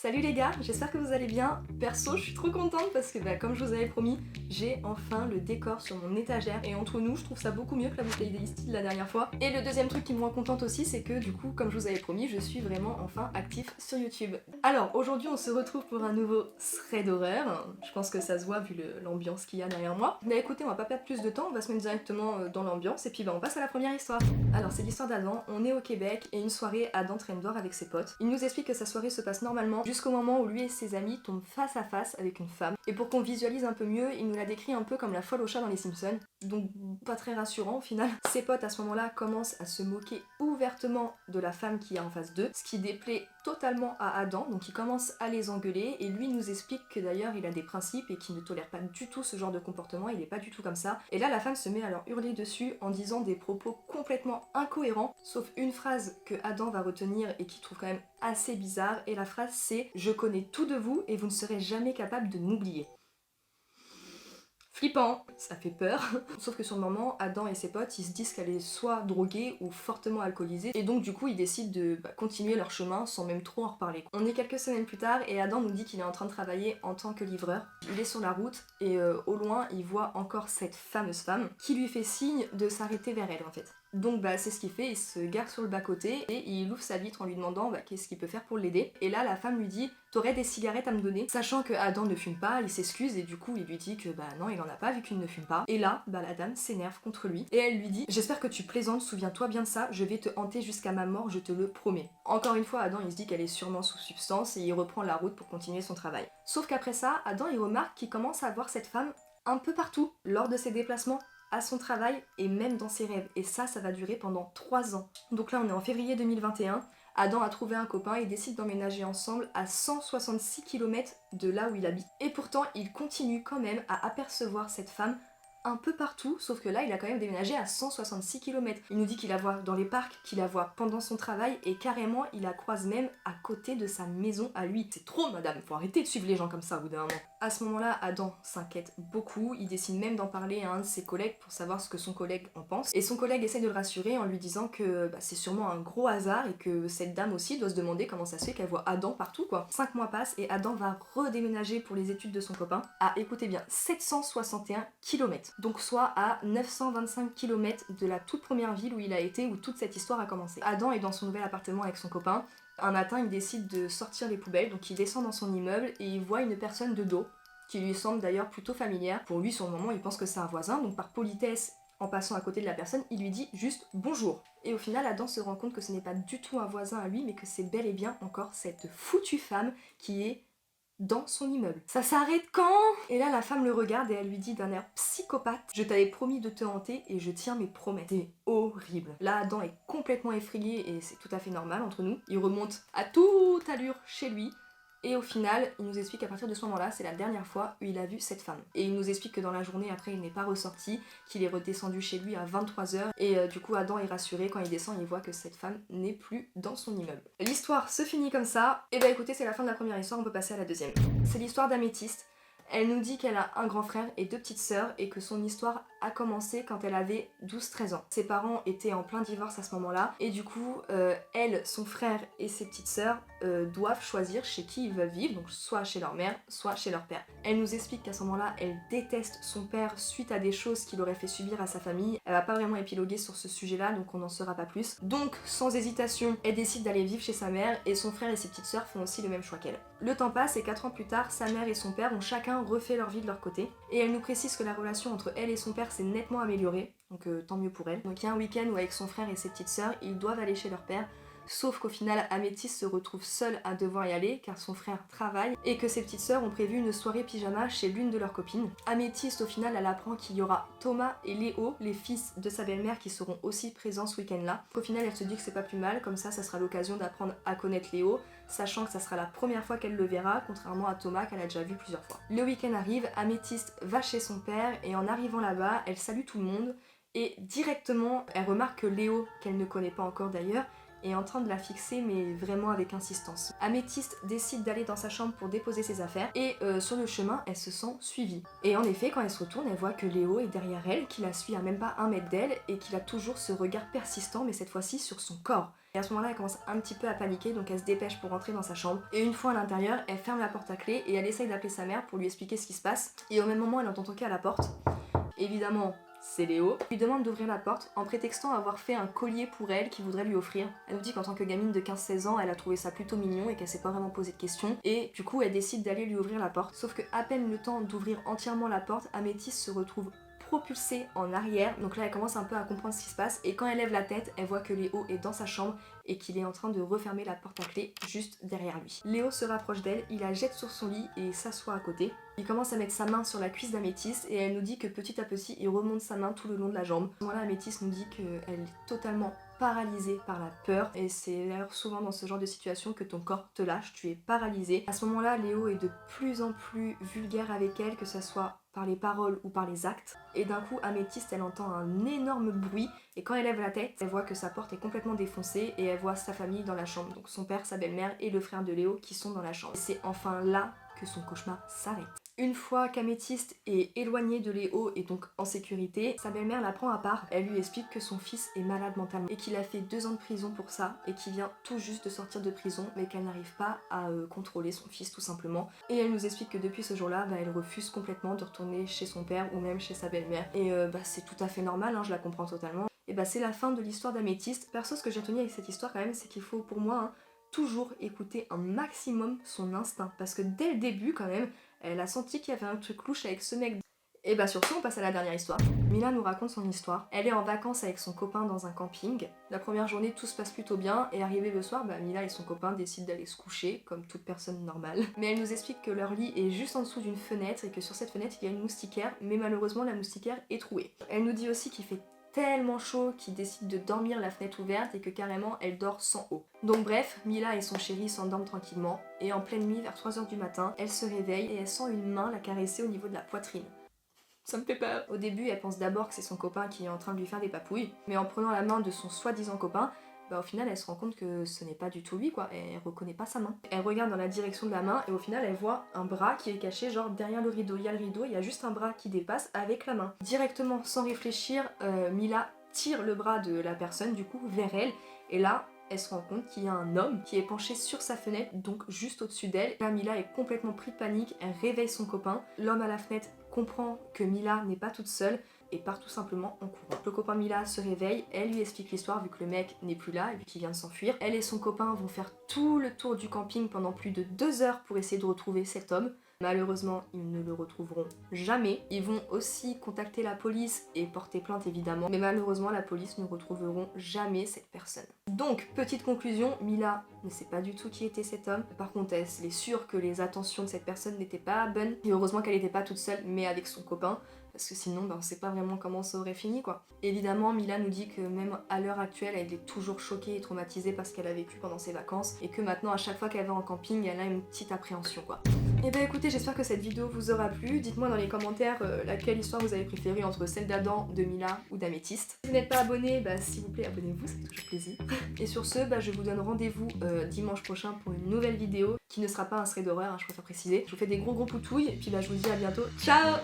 Salut les gars, j'espère que vous allez bien. Perso, je suis trop contente parce que comme je vous avais promis, j'ai enfin le décor sur mon étagère et entre nous, je trouve ça beaucoup mieux que la bouteille d'Ice de la dernière fois. Et le deuxième truc qui me rend contente aussi, c'est que du coup, comme je vous avais promis, je suis vraiment enfin actif sur YouTube. Alors aujourd'hui, on se retrouve pour un nouveau thread d'horreur. Je pense que ça se voit vu l'ambiance qu'il y a derrière moi. Mais écoutez, on va pas perdre plus de temps, on va se mettre directement dans l'ambiance et puis on passe à la première histoire. Alors c'est l'histoire d'Adam, on est au Québec et une soirée, Adam traîne dehors avec ses potes. Il nous explique que sa soirée se passe normalement jusqu'au moment où lui et ses amis tombent face à face avec une femme. Et pour qu'on visualise un peu mieux, il nous la décrit un peu comme la folle au chat dans les Simpsons. Donc pas très rassurant au final. Ses potes à ce moment-là commencent à se moquer ouvertement de la femme qui est en face d'eux, ce qui déplaît totalement à Adam, donc il commence à les engueuler et lui nous explique que d'ailleurs il a des principes et qu'il ne tolère pas du tout ce genre de comportement, il est pas du tout comme ça. Et là la femme se met à leur hurler dessus en disant des propos complètement incohérents, sauf une phrase que Adam va retenir et qu'il trouve quand même assez bizarre, et la phrase c'est « Je connais tout de vous et vous ne serez jamais capable de m'oublier ». Flippant, ça fait peur. Sauf que sur le moment, Adam et ses potes, ils se disent qu'elle est soit droguée ou fortement alcoolisée, et donc du coup ils décident de continuer leur chemin sans même trop en reparler. On est quelques semaines plus tard et Adam nous dit qu'il est en train de travailler en tant que livreur. Il est sur la route et au loin il voit encore cette fameuse femme qui lui fait signe de s'arrêter vers elle en fait. Donc c'est ce qu'il fait, il se gare sur le bas-côté et il ouvre sa vitre en lui demandant qu'est-ce qu'il peut faire pour l'aider. Et là la femme lui dit « T'aurais des cigarettes à me donner ?» Sachant que Adam ne fume pas, il s'excuse et du coup il lui dit que non il en a pas vu qu'il ne fume pas. Et là la dame s'énerve contre lui et elle lui dit « J'espère que tu plaisantes, souviens-toi bien de ça, je vais te hanter jusqu'à ma mort, je te le promets. » Encore une fois Adam il se dit qu'elle est sûrement sous substance et il reprend la route pour continuer son travail. Sauf qu'après ça, Adam il remarque qu'il commence à voir cette femme un peu partout lors de ses déplacements, à son travail et même dans ses rêves. Et ça va durer pendant 3 ans. Donc là on est en février 2021, Adam a trouvé un copain et décide d'emménager ensemble à 166 km de là où il habite. Et pourtant il continue quand même à apercevoir cette femme un peu partout, sauf que là il a quand même déménagé à 166 km. Il nous dit qu'il la voit dans les parcs, qu'il la voit pendant son travail et carrément il la croise même à côté de sa maison à lui. C'est trop madame, faut arrêter de suivre les gens comme ça au bout d'un moment. À ce moment-là, Adam s'inquiète beaucoup, il décide même d'en parler à un de ses collègues pour savoir ce que son collègue en pense. Et son collègue essaie de le rassurer en lui disant que c'est sûrement un gros hasard et que cette dame aussi doit se demander comment ça se fait qu'elle voit Adam partout quoi. 5 mois passent et Adam va redéménager pour les études de son copain à, écoutez bien, 761 km. Donc soit à 925 km de la toute première ville où il a été, où toute cette histoire a commencé. Adam est dans son nouvel appartement avec son copain. Un matin, il décide de sortir les poubelles, donc il descend dans son immeuble et il voit une personne de dos, qui lui semble d'ailleurs plutôt familière. Pour lui, sur le moment, il pense que c'est un voisin, donc par politesse, en passant à côté de la personne, il lui dit juste bonjour. Et au final, Adam se rend compte que ce n'est pas du tout un voisin à lui, mais que c'est bel et bien encore cette foutue femme qui est dans son immeuble. Ça s'arrête quand? Et là la femme le regarde et elle lui dit d'un air psychopathe « Je t'avais promis de te hanter et je tiens mes promesses. » C'est horrible. Là Adam est complètement effrayé et c'est tout à fait normal entre nous. Il remonte à toute allure chez lui. Et au final, il nous explique qu'à partir de ce moment-là, c'est la dernière fois où il a vu cette femme. Et il nous explique que dans la journée après, il n'est pas ressorti, qu'il est redescendu chez lui à 23h. Et du coup, Adam est rassuré, quand il descend, il voit que cette femme n'est plus dans son immeuble. L'histoire se finit comme ça. Et écoutez, c'est la fin de la première histoire, on peut passer à la deuxième. C'est l'histoire d'Améthyste. Elle nous dit qu'elle a un grand frère et 2 petites sœurs et que son histoire a commencé quand elle avait 12-13 ans. Ses parents étaient en plein divorce à ce moment-là et du coup, elle, son frère et ses petites sœurs doivent choisir chez qui ils veulent vivre, donc soit chez leur mère, soit chez leur père. Elle nous explique qu'à ce moment-là, elle déteste son père suite à des choses qu'il aurait fait subir à sa famille. Elle va pas vraiment épiloguer sur ce sujet-là, donc on n'en saura pas plus. Donc, sans hésitation, elle décide d'aller vivre chez sa mère et son frère et ses petites sœurs font aussi le même choix qu'elle. Le temps passe et 4 ans plus tard, sa mère et son père ont chacun refait leur vie de leur côté. Et elle nous précise que la relation entre elle et son père s'est nettement améliorée, donc tant mieux pour elle. Donc il y a un week-end où avec son frère et ses petites sœurs, ils doivent aller chez leur père. Sauf qu'au final, Améthyste se retrouve seule à devoir y aller car son frère travaille et que ses petites sœurs ont prévu une soirée pyjama chez l'une de leurs copines. Améthyste, au final, elle apprend qu'il y aura Thomas et Léo, les fils de sa belle-mère, qui seront aussi présents ce week-end-là. Au final, elle se dit que c'est pas plus mal, comme ça sera l'occasion d'apprendre à connaître Léo, sachant que ça sera la première fois qu'elle le verra, contrairement à Thomas qu'elle a déjà vu plusieurs fois. Le week-end arrive, Améthyste va chez son père et en arrivant là-bas, elle salue tout le monde et directement, elle remarque que Léo, qu'elle ne connaît pas encore d'ailleurs, est en train de la fixer mais vraiment avec insistance. Améthyste décide d'aller dans sa chambre pour déposer ses affaires et sur le chemin elle se sent suivie. Et en effet quand elle se retourne elle voit que Léo est derrière elle, qui la suit à même pas 1 mètre d'elle et qu'il a toujours ce regard persistant mais cette fois-ci sur son corps. Et à ce moment-là elle commence un petit peu à paniquer donc elle se dépêche pour rentrer dans sa chambre et une fois à l'intérieur elle ferme la porte à clé et elle essaye d'appeler sa mère pour lui expliquer ce qui se passe et au même moment elle entend toquer à la porte. Évidemment c'est Léo, lui demande d'ouvrir la porte en prétextant avoir fait un collier pour elle qu'il voudrait lui offrir. Elle nous dit qu'en tant que gamine de 15-16 ans, elle a trouvé ça plutôt mignon et qu'elle s'est pas vraiment posé de questions. Et du coup, elle décide d'aller lui ouvrir la porte. Sauf que à peine le temps d'ouvrir entièrement la porte, Améthyste se retrouve propulsée en arrière. Donc là, elle commence un peu à comprendre ce qui se passe. Et quand elle lève la tête, elle voit que Léo est dans sa chambre et qu'il est en train de refermer la porte à clé juste derrière lui. Léo se rapproche d'elle, il la jette sur son lit et s'assoit à côté. Il commence à mettre sa main sur la cuisse d'Améthyste et elle nous dit que petit à petit, il remonte sa main tout le long de la jambe. À ce moment-là, Améthyste nous dit qu'elle est totalement paralysée par la peur et c'est d'ailleurs souvent dans ce genre de situation que ton corps te lâche, tu es paralysé. À ce moment-là, Léo est de plus en plus vulgaire avec elle, que ce soit par les paroles ou par les actes. Et d'un coup, Améthyste, elle entend un énorme bruit et quand elle lève la tête, elle voit que sa porte est complètement défoncée et elle voit sa famille dans la chambre. Donc son père, sa belle-mère et le frère de Léo qui sont dans la chambre. Et c'est enfin là que son cauchemar s'arrête. Une fois qu'Améthyste est éloignée de Léo et donc en sécurité, sa belle-mère la prend à part. Elle lui explique que son fils est malade mentalement et qu'il a fait 2 ans de prison pour ça et qu'il vient tout juste de sortir de prison mais qu'elle n'arrive pas à contrôler son fils tout simplement. Et elle nous explique que depuis ce jour-là, elle refuse complètement de retourner chez son père ou même chez sa belle-mère. Et c'est tout à fait normal, hein, je la comprends totalement. Et c'est la fin de l'histoire d'Améthyste. Perso, ce que j'ai retenu avec cette histoire quand même, c'est qu'il faut pour moi toujours écouter un maximum son instinct. Parce que dès le début quand même, elle a senti qu'il y avait un truc louche avec ce mec. Et sur ce, on passe à la dernière histoire. Mila nous raconte son histoire. Elle est en vacances avec son copain dans un camping. La première journée, tout se passe plutôt bien. Et arrivé le soir, Mila et son copain décident d'aller se coucher, comme toute personne normale. Mais elle nous explique que leur lit est juste en dessous d'une fenêtre et que sur cette fenêtre, il y a une moustiquaire. Mais malheureusement, la moustiquaire est trouée. Elle nous dit aussi qu'il fait tellement chaud qu'il décide de dormir la fenêtre ouverte et que carrément elle dort sans eau. Donc bref, Mila et son chéri s'endorment tranquillement et en pleine nuit vers 3h du matin, elle se réveille et elle sent une main la caresser au niveau de la poitrine. Ça me fait peur. Au début, elle pense d'abord que c'est son copain qui est en train de lui faire des papouilles, mais en prenant la main de son soi-disant copain, au final elle se rend compte que ce n'est pas du tout lui elle reconnaît pas sa main. Elle regarde dans la direction de la main et au final elle voit un bras qui est caché genre derrière le rideau. Il y a le rideau, il y a juste un bras qui dépasse avec la main. Directement sans réfléchir, Mila tire le bras de la personne du coup vers elle et là elle se rend compte qu'il y a un homme qui est penché sur sa fenêtre, donc juste au-dessus d'elle. Là, Mila est complètement prise de panique, elle réveille son copain. L'homme à la fenêtre comprend que Mila n'est pas toute seule et part tout simplement en courant. Le copain Mila se réveille, elle lui explique l'histoire vu que le mec n'est plus là et vu qu'il vient de s'enfuir. Elle et son copain vont faire tout le tour du camping pendant plus de 2 heures pour essayer de retrouver cet homme. Malheureusement, ils ne le retrouveront jamais. Ils vont aussi contacter la police et porter plainte évidemment, mais malheureusement la police ne retrouveront jamais cette personne. Donc, petite conclusion, Mila ne sait pas du tout qui était cet homme. Par contre, elle est sûre que les attentions de cette personne n'étaient pas bonnes. Et heureusement qu'elle n'était pas toute seule, mais avec son copain. Parce que sinon, on sait pas vraiment comment ça aurait fini quoi. Évidemment, Mila nous dit que même à l'heure actuelle, elle est toujours choquée et traumatisée par ce qu'elle a vécu pendant ses vacances. Et que maintenant, à chaque fois qu'elle va en camping, elle a une petite appréhension quoi. Et écoutez, j'espère que cette vidéo vous aura plu. Dites-moi dans les commentaires laquelle histoire vous avez préférée entre celle d'Adam, de Mila ou d'Améthyste. Si vous n'êtes pas abonné, s'il vous plaît abonnez-vous, ça fait toujours plaisir. Et sur ce, je vous donne rendez-vous dimanche prochain pour une nouvelle vidéo qui ne sera pas un thread d'horreur, je préfère préciser. Je vous fais des gros poutouilles et puis je vous dis à bientôt. Ciao!